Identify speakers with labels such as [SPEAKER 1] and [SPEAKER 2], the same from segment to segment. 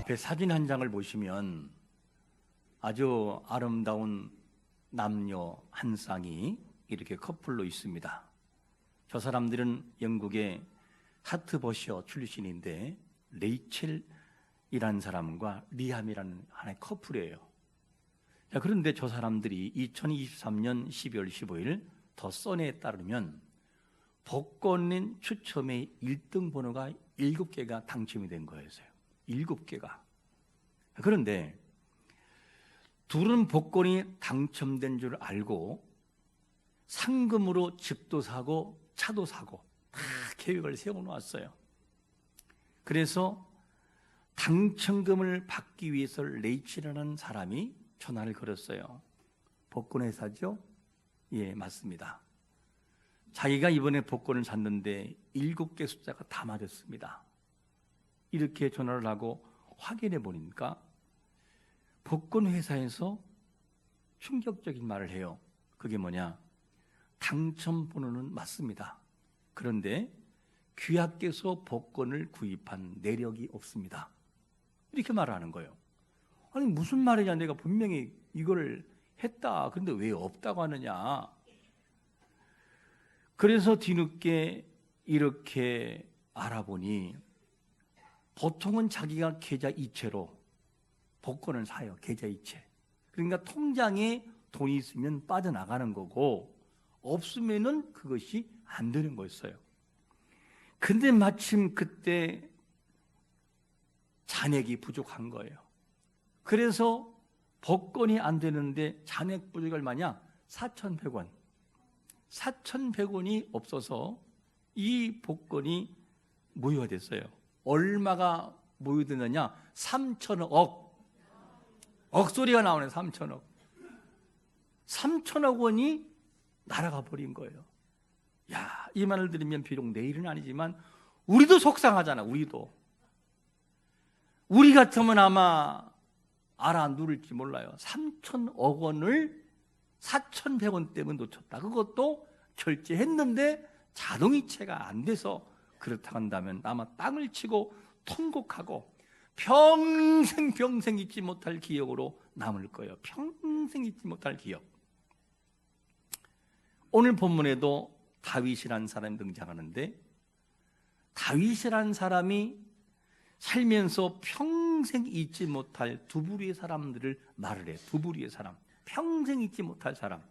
[SPEAKER 1] 앞에 사진 한 장을 보시면 아주 아름다운 남녀 한 쌍이 이렇게 커플로 있습니다. 저 사람들은 영국의 하트버셔 출신인데 레이첼이라는 사람과 리암이라는 하나의 커플이에요. 자, 그런데 저 사람들이 2023년 12월 15일 더 선에 따르면 복권 추첨의 1등 번호가 7개가 당첨이 된 거였어요. 7개가. 그런데 둘은 복권이 당첨된 줄 알고 상금으로 집도 사고 차도 사고 다 계획을 세워놓았어요. 그래서 당첨금을 받기 위해서 레이첼이라는 사람이 전화를 걸었어요. 복권 회사죠? 예, 맞습니다. 자기가 이번에 복권을 샀는데 7개 숫자가 다 맞았습니다. 이렇게 전화를 하고 확인해 보니까 복권 회사에서 충격적인 말을 해요. 그게 뭐냐? 당첨 번호는 맞습니다. 그런데 귀하께서 복권을 구입한 내력이 없습니다. 이렇게 말하는 거예요. 아니 무슨 말이냐, 내가 분명히 이걸 했다. 그런데 왜 없다고 하느냐. 그래서 뒤늦게 이렇게 알아보니 보통은 자기가 계좌 이체로 복권을 사요. 계좌 이체. 그러니까 통장에 돈이 있으면 빠져나가는 거고 없으면은 그것이 안 되는 거였어요. 근데 마침 그때 잔액이 부족한 거예요. 그래서 복권이 안 되는데 잔액 부족이 얼마냐? 4,100원. 4,100원이 없어서 이 복권이 무효가 됐어요. 얼마가 무효되느냐? 3,000억. 억소리가 나오네. 3,000억. 3,000억 원이 날아가 버린 거예요. 야, 이 말을 들으면 비록 내일은 아니지만 우리도 속상하잖아. 우리 같으면 아마 알아 누를지 몰라요. 3,000억 원을 4,100원 때문에 놓쳤다. 그것도 결제했는데 자동이체가 안 돼서 그렇다 한다면 아마 땅을 치고 통곡하고 평생 잊지 못할 기억으로 남을 거예요. 평생 잊지 못할 기억. 오늘 본문에도 다윗이라는 사람이 등장하는데 다윗이라는 사람이 살면서 평생 잊지 못할 두 부류의 사람들을 말을 해요. 두 부류의 사람. 평생 잊지 못할 사람.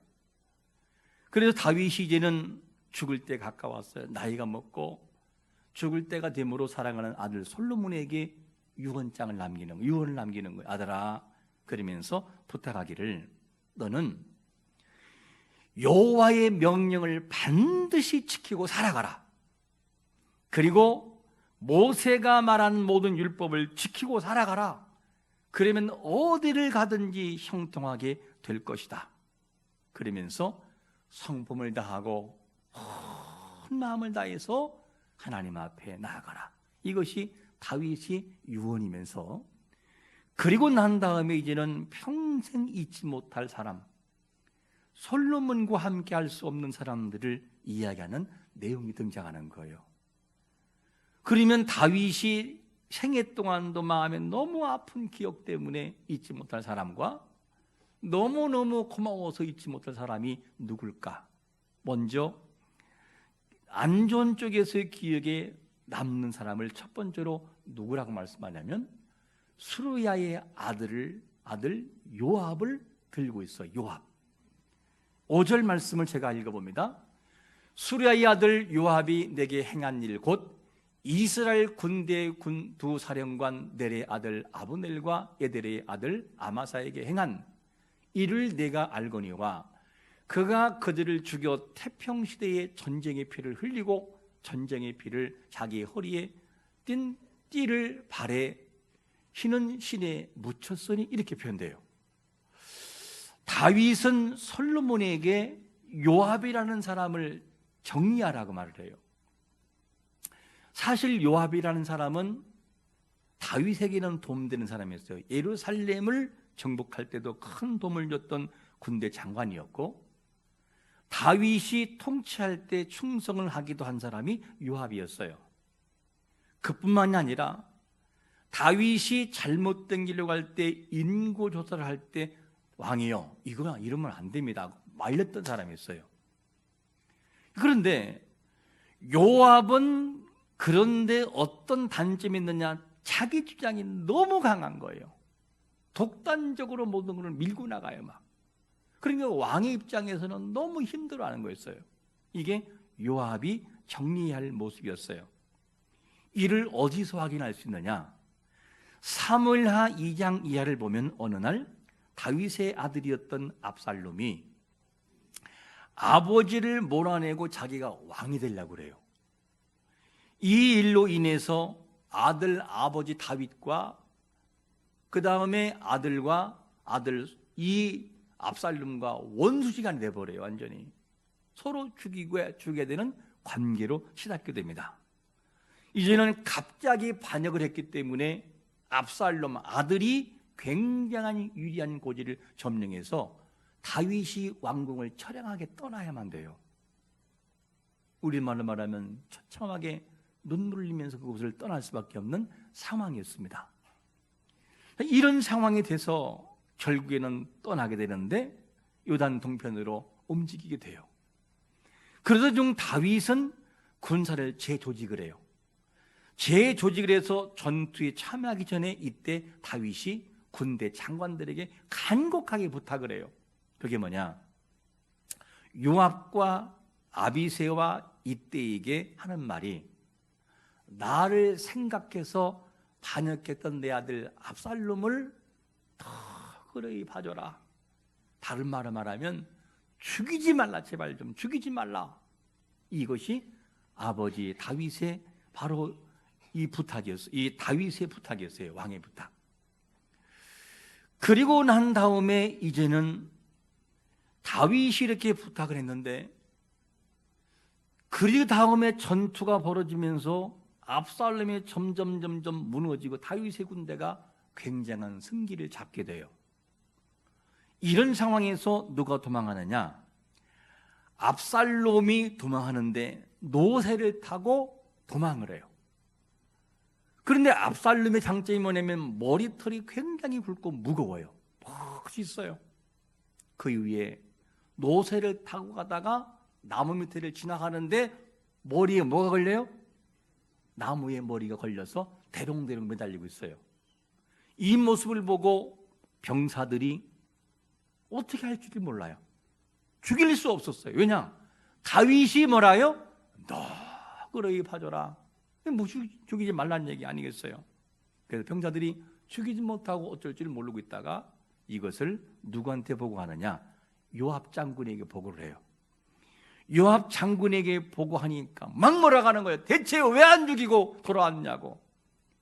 [SPEAKER 1] 그래서 다윗이 이제는 죽을 때 가까웠어요. 나이가 먹고 죽을 때가 되므로 사랑하는 아들 솔로몬에게 유언을 남기는 거예요. 아들아, 그러면서 부탁하기를 너는 여호와의 명령을 반드시 지키고 살아가라. 그리고 모세가 말한 모든 율법을 지키고 살아가라. 그러면 어디를 가든지 형통하게 될 것이다. 그러면서 성품을 다하고 온 마음을 다해서 하나님 앞에 나아가라. 이것이 다윗이 유언이면서 그리고 난 다음에 이제는 평생 잊지 못할 사람, 솔로몬과 함께 할 수 없는 사람들을 이야기하는 내용이 등장하는 거예요. 그러면 다윗이 생애 동안도 마음에 너무 아픈 기억 때문에 잊지 못할 사람과 너무너무 고마워서 잊지 못할 사람이 누굴까? 먼저 안 좋은 쪽에서의 기억에 남는 사람을 첫 번째로 누구라고 말씀하냐면 수르야의 아들 요압을 들고 있어요. 요압. 5절 말씀을 제가 읽어봅니다. 수르야의 아들 요압이 내게 행한 일 곧 이스라엘 군대 두 사령관 넬의 아들 아브넬과 에델의 아들 아마사에게 행한 이를 내가 알거니와 그가 그들을 죽여 태평시대에 전쟁의 피를 흘리고 전쟁의 피를 자기 허리에 띤 띠를 발에 휘는 신에 묻혔으니 이렇게 표현돼요. 다윗은 솔로몬에게 요압이라는 사람을 정리하라고 말을 해요. 사실 요압이라는 사람은 다윗에게는 도움되는 사람이었어요. 예루살렘을 정복할 때도 큰 도움을 줬던 군대 장관이었고 다윗이 통치할 때 충성을 하기도 한 사람이 요압이었어요. 그뿐만이 아니라 다윗이 잘못된 길로 갈 때 인고 조사를 할 때 왕이요, 이거나 이러면 안 됩니다 말렸던 사람이었어요. 그런데 요압은 그런데 어떤 단점이 있느냐, 자기 주장이 너무 강한 거예요. 독단적으로 모든 것을 밀고 나가요 막. 그러니까 왕의 입장에서는 너무 힘들어하는 거였어요. 이게 요압이 정리해야 할 모습이었어요. 이를 어디서 확인할 수 있느냐, 사무엘하 2장 이하를 보면 어느 날 다윗의 아들이었던 압살롬이 아버지를 몰아내고 자기가 왕이 되려고 그래요. 이 일로 인해서 아버지 다윗과 그 다음에 아들과 아들 이 압살롬과 원수지간이 돼버려요. 완전히 서로 죽이게 되는 관계로 치닫게 됩니다. 이제는 갑자기 반역을 했기 때문에 압살롬 아들이 굉장한 유리한 고지를 점령해서 다윗이 왕궁을 처량하게 떠나야만 돼요. 우리말로 말하면 처참하게 눈물을 흘리면서 그곳을 떠날 수밖에 없는 상황이었습니다. 이런 상황이 돼서 결국에는 떠나게 되는데 요단 동편으로 움직이게 돼요. 그러다 중 다윗은 군사를 재조직을 해요. 재조직을 해서 전투에 참여하기 전에 이때 다윗이 군대 장관들에게 간곡하게 부탁을 해요. 그게 뭐냐, 요압과 아비새와 이때에게 하는 말이, 나를 생각해서 반역했던 내 아들 압살롬을 더 그러이 봐줘라. 다른 말로 말하면 죽이지 말라, 제발 좀 죽이지 말라. 이것이 아버지 다윗의 바로 이 부탁이었어요. 이 다윗의 부탁이었어요. 왕의 부탁. 그리고 난 다음에 이제는 다윗이 이렇게 부탁을 했는데, 그 다음에 전투가 벌어지면서 압살롬이 점점 무너지고 다윗의 군대가 굉장한 승기를 잡게 돼요. 이런 상황에서 누가 도망하느냐, 압살롬이 도망하는데 노새를 타고 도망을 해요. 그런데 압살롬의 장점이 뭐냐면 머리털이 굉장히 굵고 무거워요. 멋있어요. 그 위에 노새를 타고 가다가 나무 밑을 지나가는데 머리에 뭐가 걸려요? 나무에 머리가 걸려서 대롱대롱 매달리고 있어요. 이 모습을 보고 병사들이 어떻게 할 줄을 몰라요. 죽일 수 없었어요. 왜냐? 다윗이 뭐라요? 너 그러이 봐줘라. 뭐 죽이지 말라는 얘기 아니겠어요? 그래서 병사들이 죽이지 못하고 어쩔 줄 모르고 있다가 이것을 누구한테 보고하느냐? 요압 장군에게 보고를 해요. 요압 장군에게 보고하니까 막 몰아가는 거예요. 대체 왜 안 죽이고 돌아왔냐고.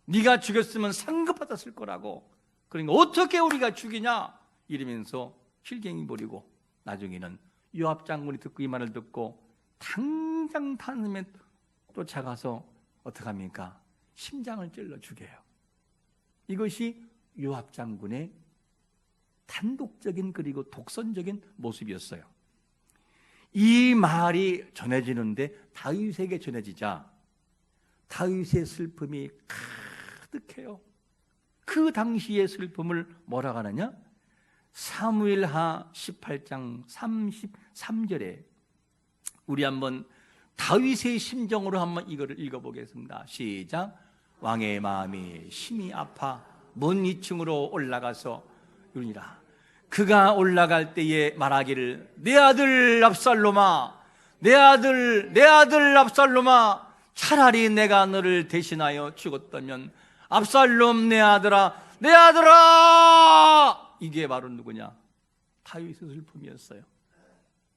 [SPEAKER 1] 네가 죽였으면 상급 받았을 거라고. 그러니까 어떻게 우리가 죽이냐 이러면서 실갱이 부리고, 나중에는 요압 장군이 듣고 이 말을 듣고 당장 탄음에 쫓아가서 어떻게 합니까? 심장을 찔러 죽여요. 이것이 요압 장군의 단독적인 그리고 독선적인 모습이었어요. 이 말이 전해지는데 다윗에게 전해지자 다윗의 슬픔이 가득해요. 그 당시의 슬픔을 뭐라고 하느냐? 사무엘하 18장 33절에 우리 한번 다윗의 심정으로 한번 이거를 읽어보겠습니다. 시작. 왕의 마음이 심히 아파 먼 2층으로 올라가서 이르니라. 그가 올라갈 때에 말하기를, 내 아들 압살롬아, 내 아들 압살롬아, 차라리 내가 너를 대신하여 죽었다면, 압살롬 내 아들아, 내 아들아. 이게 바로 누구냐? 다윗의 슬픔이었어요.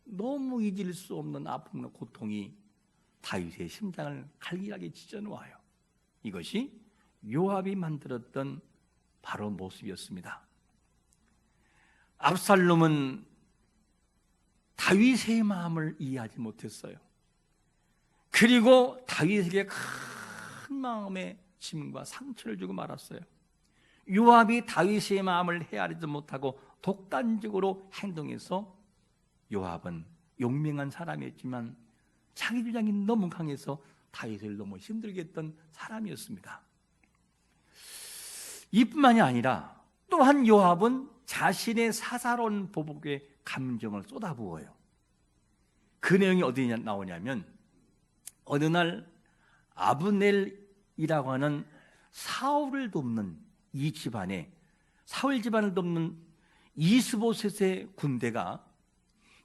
[SPEAKER 1] 너무 잊을 수 없는 아픔과 고통이 다윗의 심장을 갈기하게 찢어놓아요. 이것이 요압이 만들었던 바로 모습이었습니다. 압살롬은 다윗의 마음을 이해하지 못했어요. 그리고 다윗에게 큰 마음의 짐과 상처를 주고 말았어요. 요압이 다윗의 마음을 헤아리지 못하고 독단적으로 행동해서 요압은 용맹한 사람이었지만 자기 주장이 너무 강해서 다윗을 너무 힘들게 했던 사람이었습니다. 이뿐만이 아니라 또한 요압은 자신의 사사로운 보복에 감정을 쏟아부어요. 그 내용이 어디 나오냐면 어느 날 아브넬이라고 하는 사울을 돕는 이 집안에 사울 집안을 돕는 이스보셋의 군대가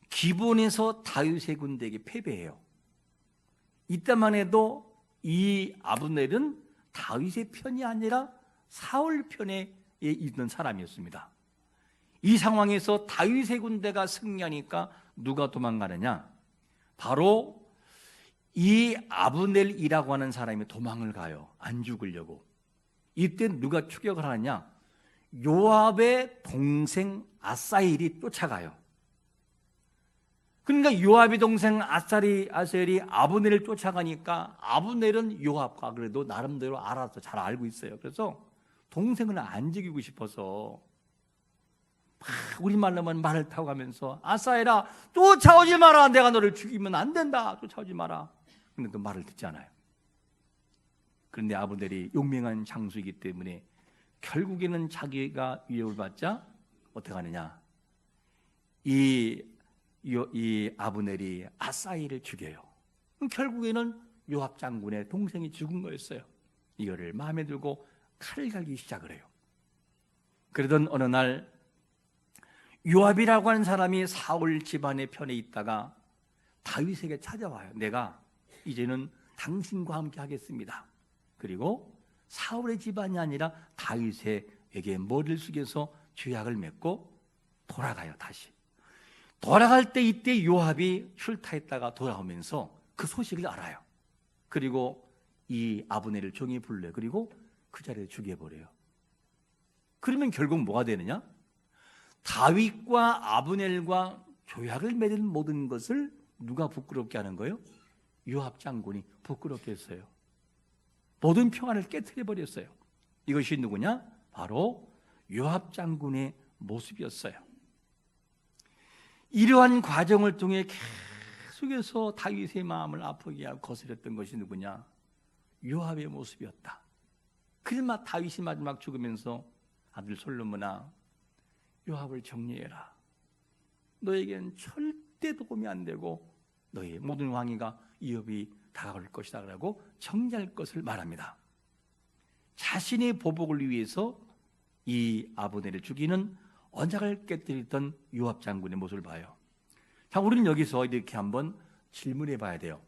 [SPEAKER 1] 기본에서 다윗의 군대에게 패배해요. 이때만 해도 이 아브넬은 다윗의 편이 아니라 사울 편에 있는 사람이었습니다. 이 상황에서 다윗의 군대가 승리하니까 누가 도망가느냐? 바로 이 아브넬이라고 하는 사람이 도망을 가요. 안 죽으려고. 이때 누가 추격을 하느냐? 요압의 동생 아사엘이 쫓아가요. 그러니까 요압의 동생 아사엘이 아브넬을 쫓아가니까 아브넬은 요압과 그래도 나름대로 알아서 잘 알고 있어요. 그래서 동생을 안 죽이고 싶어서 우리말로만 말을 타고 가면서 아사엘아 쫓아오지 마라, 내가 너를 죽이면 안 된다, 쫓아오지 마라. 근데 그 말을 듣지 않아요. 그런데 아브넬이 용맹한 장수이기 때문에 결국에는 자기가 위협을 받자 어떻게 하느냐, 이 아브넬이 아사엘을 죽여요. 결국에는 요압 장군의 동생이 죽은 거였어요. 이거를 마음에 들고 칼을 갈기 시작을 해요. 그러던 어느 날 요압이라고 하는 사람이 사울 집안의 편에 있다가 다윗에게 찾아와요. 내가 이제는 당신과 함께 하겠습니다. 그리고 사울의 집안이 아니라 다윗에게 머리를 숙여서 죄악을 맺고 돌아가요. 다시 돌아갈 때 이때 요압이 출타했다가 돌아오면서 그 소식을 알아요. 그리고 이 아브넬을 종이 불러요. 그리고 그 자리에 죽여버려요. 그러면 결국 뭐가 되느냐? 다윗과 아브넬과 조약을 맺은 모든 것을 누가 부끄럽게 하는 거예요? 요압 장군이 부끄럽게 했어요. 모든 평안을 깨트려 버렸어요. 이것이 누구냐? 바로 요압 장군의 모습이었어요. 이러한 과정을 통해 계속해서 다윗의 마음을 아프게 하고 거스렸던 것이 누구냐? 요압의 모습이었다. 그러나 다윗이 마지막 죽으면서 아들 솔로몬아, 요압을 정리해라. 너에겐 절대 도움이 안 되고 너의 모든 왕위가 위협이 다가올 것이다 라고 정리할 것을 말합니다. 자신의 보복을 위해서 이 아브넬을 죽이는 언약을 깨뜨렸던 요압 장군의 모습을 봐요. 자, 우리는 여기서 이렇게 한번 질문해 봐야 돼요.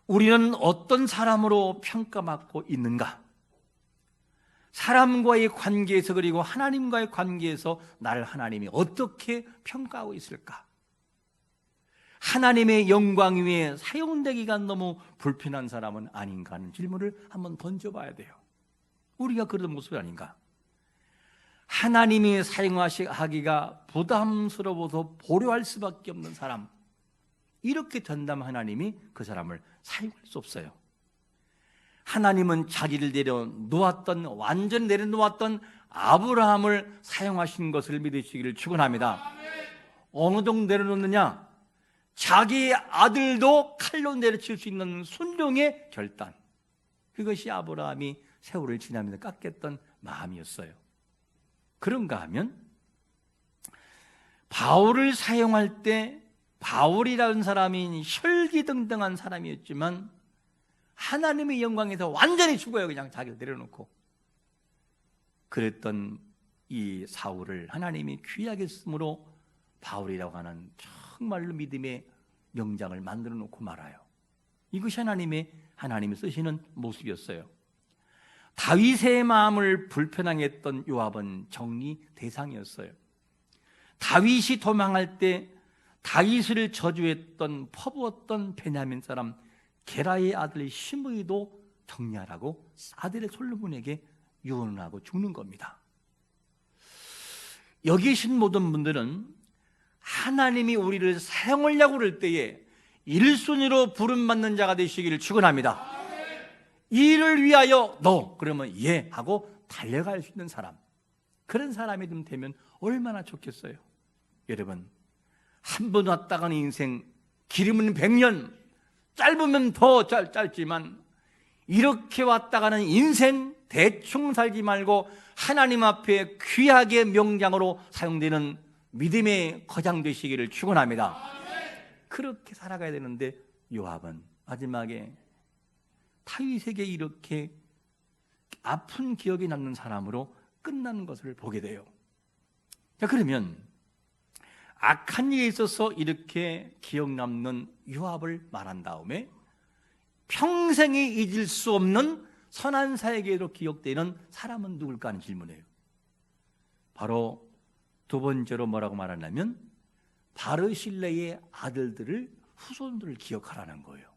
[SPEAKER 1] 우리는 어떤 사람으로 평가받고 있는가? 사람과의 관계에서 그리고 하나님과의 관계에서 나를 하나님이 어떻게 평가하고 있을까? 하나님의 영광 위에 사용되기가 너무 불편한 사람은 아닌가 하는 질문을 한번 던져봐야 돼요. 우리가 그런 모습이 아닌가? 하나님이 사용하기가 부담스러워서 보려할 수밖에 없는 사람, 이렇게 된다면 하나님이 그 사람을 사용할 수 없어요. 하나님은 자기를 내려놓았던, 완전히 내려놓았던 아브라함을 사용하신 것을 믿으시기를 축원합니다. 어느 정도 내려놓느냐? 자기 아들도 칼로 내려칠 수 있는 순종의 결단, 그것이 아브라함이 세월을 지나면서 깎였던 마음이었어요. 그런가 하면 바울을 사용할 때 바울이라는 사람이 혈기등등한 사람이었지만 하나님의 영광에서 완전히 죽어요. 그냥 자기를 내려놓고. 그랬던 이 사울을 하나님이 귀하게 쓰므로 바울이라고 하는 정말로 믿음의 명장을 만들어 놓고 말아요. 이것이 하나님이 쓰시는 모습이었어요. 다윗의 마음을 불편하게 했던 요압은 정리 대상이었어요. 다윗이 도망할 때 다윗을 저주했던, 퍼부었던 베냐민 사람 게라의 아들 시므이도 정리하라고 아들의 솔로몬에게 유언을 하고 죽는 겁니다. 여기 계신 모든 분들은 하나님이 우리를 사용하려고 그럴 때에 1순위로 부름받는 자가 되시기를 축원합니다. 이를 위하여 너 그러면 예 하고 달려갈 수 있는 사람, 그런 사람이 좀 되면 얼마나 좋겠어요. 여러분, 한 번 왔다 가는 인생, 길으면 100년, 짧으면 더 짧지만 이렇게 왔다 가는 인생 대충 살지 말고 하나님 앞에 귀하게 명장으로 사용되는 믿음의 거장 되시기를 축원합니다. 그렇게 살아가야 되는데 요압은 마지막에 다윗에게 이렇게 아픈 기억이 남는 사람으로 끝나는 것을 보게 돼요. 자, 그러면 악한 일에 있어서 이렇게 기억 남는 요압을 말한 다음에 평생에 잊을 수 없는 선한 사에게로 기억되는 사람은 누굴까 하는 질문이에요. 바로 두 번째로 뭐라고 말하냐면 바르실레의 아들들을, 후손들을 기억하라는 거예요.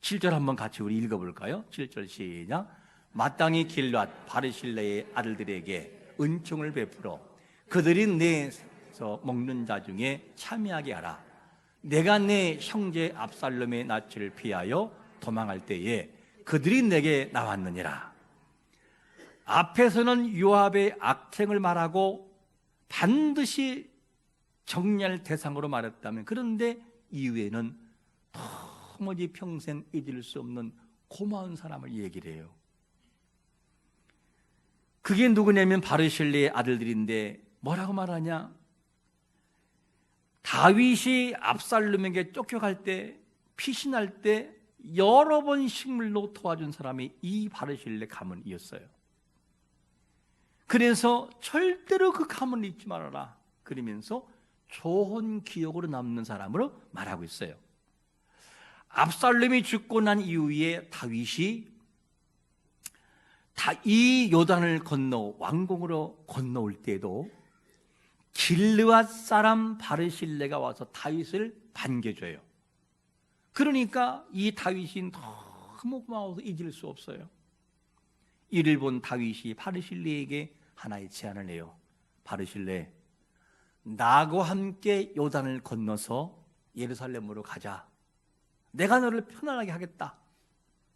[SPEAKER 1] 7절 한번 같이 우리 읽어볼까요? 7절 시작. 마땅히 길앗 바르실레의 아들들에게 은총을 베풀어 그들이 내서 먹는 자 중에 참여하게 하라. 내가 내 형제 압살롬의 낯을 피하여 도망할 때에 그들이 내게 나왔느니라. 앞에서는 요압의 악행을 말하고 반드시 정리할 대상으로 말했다면, 그런데 이후에는 도무지 평생 잊을 수 없는 고마운 사람을 얘기를 해요. 그게 누구냐면 바르실레의 아들들인데 뭐라고 말하냐? 다윗이 압살롬에게 쫓겨갈 때, 피신할 때 여러 번 식물로 도와준 사람이 이 바르실레 가문이었어요. 그래서 절대로 그 가문을 잊지 말아라 그러면서 좋은 기억으로 남는 사람으로 말하고 있어요. 압살롬이 죽고 난 이후에 다윗이 이 요단을 건너 왕궁으로 건너올 때도 길르앗 사람 바르실레가 와서 다윗을 반겨줘요. 그러니까 이 다윗이 너무 고마워서 잊을 수 없어요. 이를 본 다윗이 바르실레에게 하나의 제안을 해요. 바르실레, 나하고 함께 요단을 건너서 예루살렘으로 가자. 내가 너를 편안하게 하겠다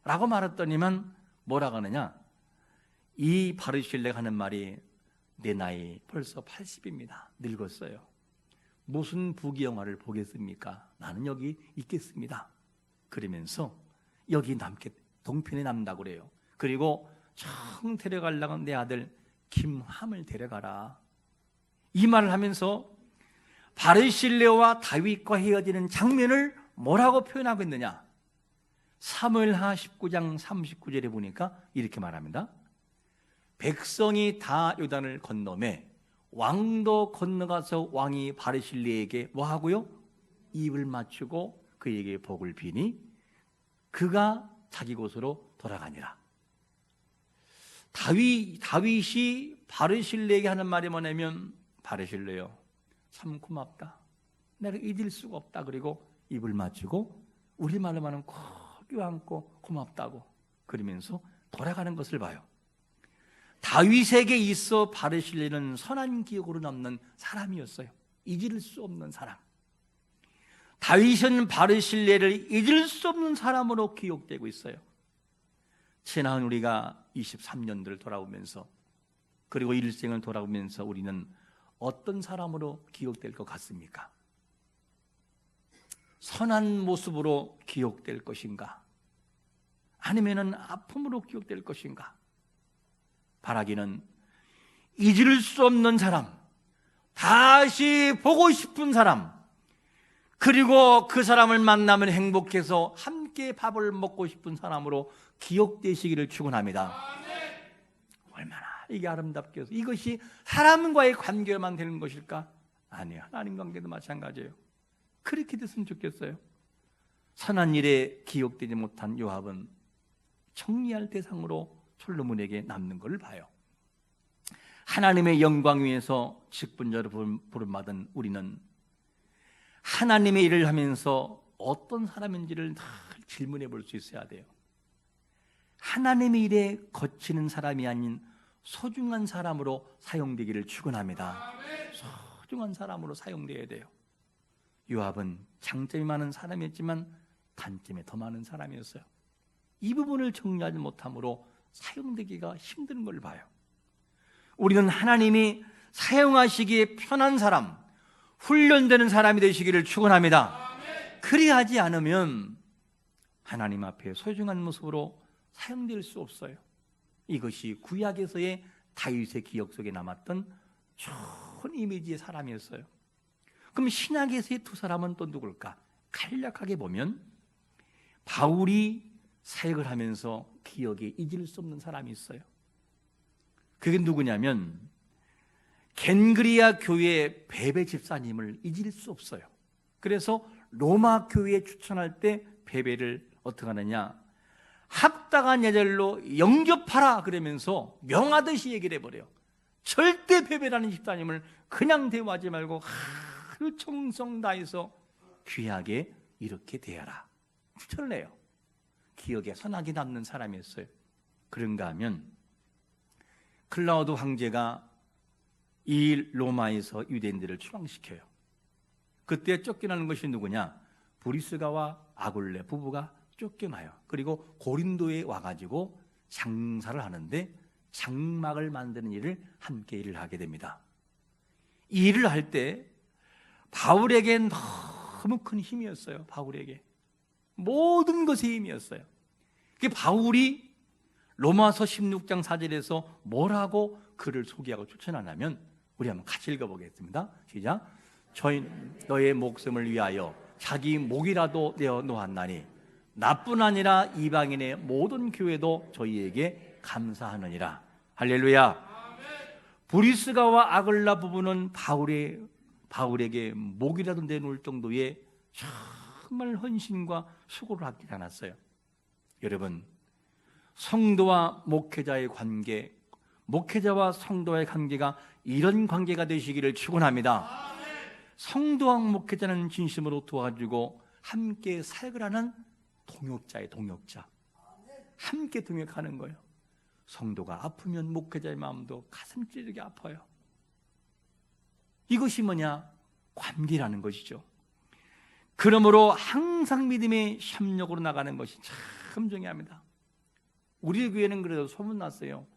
[SPEAKER 1] 라고 말했더니만 뭐라고 하느냐? 이 바르실레가 하는 말이 내 나이 벌써 80입니다. 늙었어요. 무슨 부귀영화를 보겠습니까? 나는 여기 있겠습니다. 그러면서 여기 동편에 남다고 그래요. 그리고 청 데려가려고 내 아들 김함을 데려가라. 이 말을 하면서 바르실레와 다윗과 헤어지는 장면을 뭐라고 표현하고 있느냐? 사무엘하 19장 39절에 보니까 이렇게 말합니다. 백성이 다 요단을 건너매 왕도 건너가서 왕이 바르실레에게 뭐하고요? 입을 맞추고 그에게 복을 비니 그가 자기 곳으로 돌아가니라. 다윗이 바르실레에게 하는 말이 뭐냐면, 바르실레요, 참 고맙다. 내가 잊을 수가 없다. 그리고 입을 맞추고 우리말로 말하면 껴안고 고맙다고 그러면서 돌아가는 것을 봐요. 다윗에게 있어 바르실레는 선한 기억으로 남는 사람이었어요. 잊을 수 없는 사람. 다윗은 바르실레를 잊을 수 없는 사람으로 기억되고 있어요. 지난 우리가 23년들을 돌아오면서, 그리고 일생을 돌아오면서 우리는 어떤 사람으로 기억될 것 같습니까? 선한 모습으로 기억될 것인가? 아니면은 아픔으로 기억될 것인가? 바라기는 잊을 수 없는 사람, 다시 보고 싶은 사람, 그리고 그 사람을 만나면 행복해서 함께 밥을 먹고 싶은 사람으로 기억되시기를 축원합니다. 얼마나 이게 아름답게 해서, 이것이 사람과의 관계만 되는 것일까? 아니에요. 하나님 관계도 마찬가지예요. 그렇게 됐으면 좋겠어요. 선한 일에 기억되지 못한 요압은 정리할 대상으로 솔로몬에게 남는 것을 봐요. 하나님의 영광 위에서 직분자로 부름받은 우리는 하나님의 일을 하면서 어떤 사람인지를 늘 질문해 볼 수 있어야 돼요. 하나님의 일에 거치는 사람이 아닌 소중한 사람으로 사용되기를 축원합니다. 소중한 사람으로 사용되어야 돼요. 요압은 장점이 많은 사람이었지만 단점이 더 많은 사람이었어요. 이 부분을 정리하지 못함으로 사용되기가 힘든 걸 봐요. 우리는 하나님이 사용하시기에 편한 사람, 훈련되는 사람이 되시기를 축원합니다. 그리하지 않으면 하나님 앞에 소중한 모습으로 사용될 수 없어요. 이것이 구약에서의 다윗의 기억 속에 남았던 좋은 이미지의 사람이었어요. 그럼 신약에서의 두 사람은 또 누굴까? 간략하게 보면 바울이 사역을 하면서 기억에 잊을 수 없는 사람이 있어요. 그게 누구냐면 겐그리아 교회 베베 집사님을 잊을 수 없어요. 그래서 로마 교회에 추천할 때 베베를 어떻게 하느냐, 합당한 예절로 영접하라 그러면서 명하듯이 얘기를 해버려요. 절대 베베라는 집사님을 그냥 대우하지 말고 그 정성 다해서 귀하게 이렇게 대하라 추천을 해요. 기억에 선하게 남는 사람이었어요. 그런가 하면 클라우드 황제가 이 로마에서 유대인들을 추방시켜요. 그때 쫓겨나는 것이 누구냐? 브리스가와 아굴레 부부가 쫓겨나요. 그리고 고린도에 와가지고 장사를 하는데 장막을 만드는 일을 함께 일을 하게 됩니다. 이 일을 할 때 바울에게 너무 큰 힘이었어요. 바울에게 모든 것의 힘이었어요. 바울이 로마서 16장 4절에서 뭐라고 그를 소개하고 추천하냐면, 우리 한번 같이 읽어보겠습니다. 시작. 저희는 너의 목숨을 위하여 자기 목이라도 내어 놓았나니 나뿐 아니라 이방인의 모든 교회도 저희에게 감사하느니라. 할렐루야. 브리스가와 아글라 부부는 바울에게 목이라도 내놓을 정도의 정말 헌신과 수고를 하지 않았어요. 여러분, 성도와 목회자의 관계, 목회자와 성도의 관계가 이런 관계가 되시기를 축원합니다. 성도와 목회자는 진심으로 도와주고 함께 사역을 하는 동역자의 동역자, 함께 동역하는 거예요. 성도가 아프면 목회자의 마음도 가슴 찌르게 아파요. 이것이 뭐냐? 관계라는 것이죠. 그러므로 항상 믿음의 협력으로 나가는 것이 참 중요합니다. 우리 교회는 그래도 소문났어요.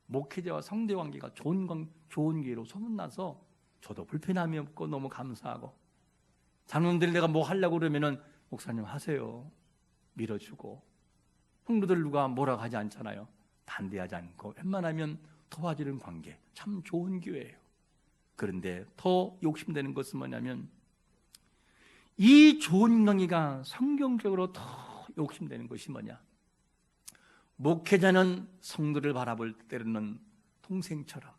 [SPEAKER 1] 목회자와 성도 관계가 좋은 교회로 소문나서 저도 불편함이 없고 너무 감사하고, 장로들 내가 뭐 하려고 그러면은 목사님 하세요 밀어주고, 성도들 누가 뭐라고 하지 않잖아요. 반대하지 않고 웬만하면 도와주는 관계, 참 좋은 교회예요. 그런데 더 욕심되는 것은 뭐냐면, 이 좋은 관계가 성경적으로 더 욕심되는 것이 뭐냐? 목회자는 성도를 바라볼 때로는 동생처럼,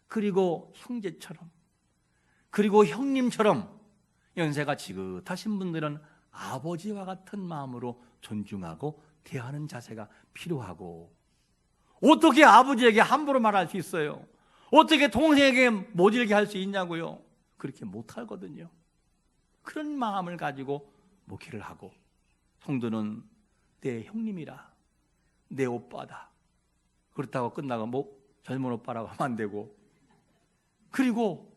[SPEAKER 1] 그리고 형제처럼, 그리고 형님처럼, 연세가 지긋하신 분들은 아버지와 같은 마음으로 존중하고 대하는 자세가 필요하고, 어떻게 아버지에게 함부로 말할 수 있어요? 어떻게 동생에게 모질게 할 수 있냐고요? 그렇게 못하거든요. 그런 마음을 가지고 목회를 하고, 성도는 내 형님이라, 내 오빠다, 그렇다고 끝나고 젊은 오빠라고 하면 안 되고, 그리고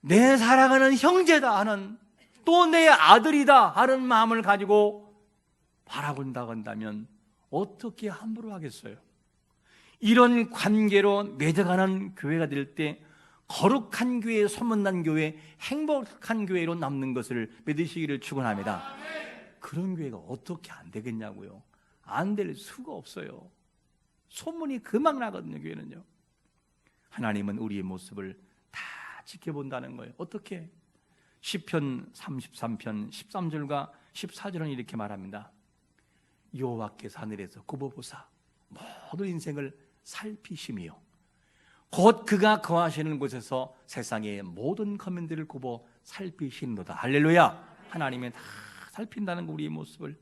[SPEAKER 1] 내 사랑하는 형제다 하는, 또 내 아들이다 하는 마음을 가지고 바라본다고 한다면 어떻게 함부로 하겠어요? 이런 관계로 맺어가는 교회가 될 때 거룩한 교회, 소문난 교회, 행복한 교회로 남는 것을 믿으시기를 축원합니다. 그런 교회가 어떻게 안 되겠냐고요? 안 될 수가 없어요. 소문이 금방 나거든요. 교회는요. 하나님은 우리의 모습을 다 지켜본다는 거예요. 어떻게? 시편 33편 13절과 14절은 이렇게 말합니다. 여호와께서 하늘에서 굽어보사 모든 인생을 살피시며 곧 그가 거하시는 곳에서 세상의 모든 거민들을 굽어 살피시는도다. 할렐루야. 하나님이 다 살핀다는 거, 우리의 모습을.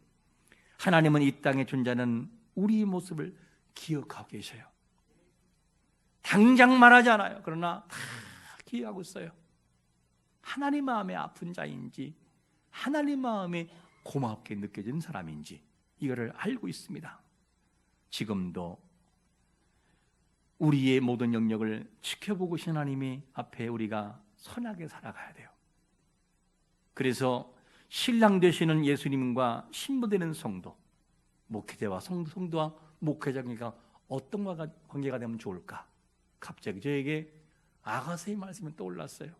[SPEAKER 1] 하나님은 이 땅에 존재하는 우리의 모습을 기억하고 계셔요. 당장 말하지 않아요. 그러나 다 기억하고 있어요. 하나님 마음에 아픈 자인지, 하나님 마음에 고맙게 느껴지는 사람인지, 이거를 알고 있습니다. 지금도 우리의 모든 영역을 지켜보고 계신 하나님이 앞에 우리가 선하게 살아가야 돼요. 그래서 신랑 되시는 예수님과 신부 되는 성도, 목회자와 성도와 목회자가 어떤 관계가 되면 좋을까? 갑자기 저에게 아가서의 말씀이 떠올랐어요.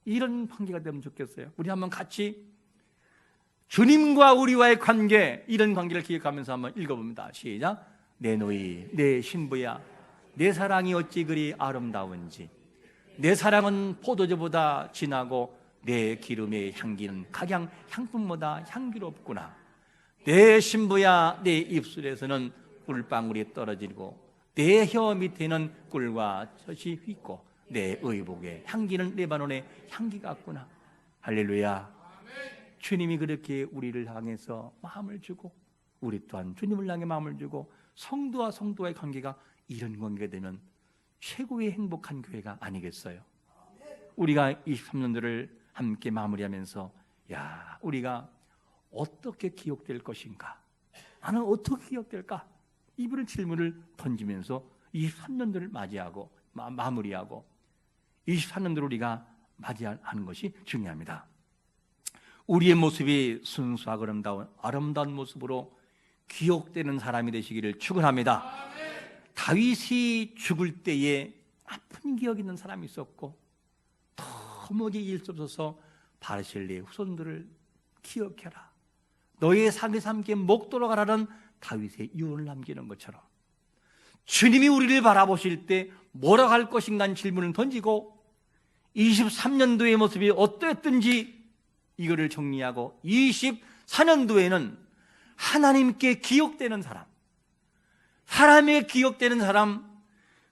[SPEAKER 1] 이런 관계가 되면 좋겠어요. 우리 한번 같이 주님과 우리와의 관계, 이런 관계를 기억하면서 한번 읽어봅니다. 시작. 내 노이, 내 신부야, 내 사랑이 어찌 그리 아름다운지. 내 사랑은 포도주보다 진하고 내 기름의 향기는 각양 향품보다 향기롭구나. 내 신부야, 내 입술에서는 꿀방울이 떨어지고 내 혀 밑에는 꿀과 젖이 휘고 내 의복의 향기는 레바논의 향기 같구나. 할렐루야. 주님이 그렇게 우리를 향해서 마음을 주고 우리 또한 주님을 향해 마음을 주고 성도와 성도의 관계가 이런 관계가 되면 최고의 행복한 교회가 아니겠어요? 우리가 23년도를 함께 마무리하면서 야, 우리가 어떻게 기억될 것인가? 나는 어떻게 기억될까? 이런 질문을 던지면서 23년도를 맞이하고 마무리하고 24년도를 우리가 맞이하는 것이 중요합니다. 우리의 모습이 순수하고 아름다운 모습으로 기억되는 사람이 되시기를 축원합니다. 다윗이 죽을 때에 아픈 기억이 있는 사람이 있었고 도무지 잊을 수 없어서 바르실레의 후손들을 기억해라. 너의 상에서 함께 목도로 가라는 다윗의 유언을 남기는 것처럼 주님이 우리를 바라보실 때 뭐라고 할 것인가 하는 질문을 던지고 23년도의 모습이 어떠했든지 이거를 정리하고 24년도에는 하나님께 기억되는 사람, 사람에 기억되는 사람,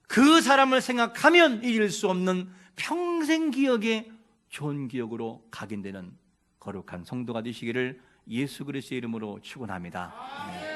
[SPEAKER 1] 그 사람을 생각하면 잊을 수 없는 평생 기억에 좋은 기억으로 각인되는 거룩한 성도가 되시기를 예수 그리스도의 이름으로 축원합니다.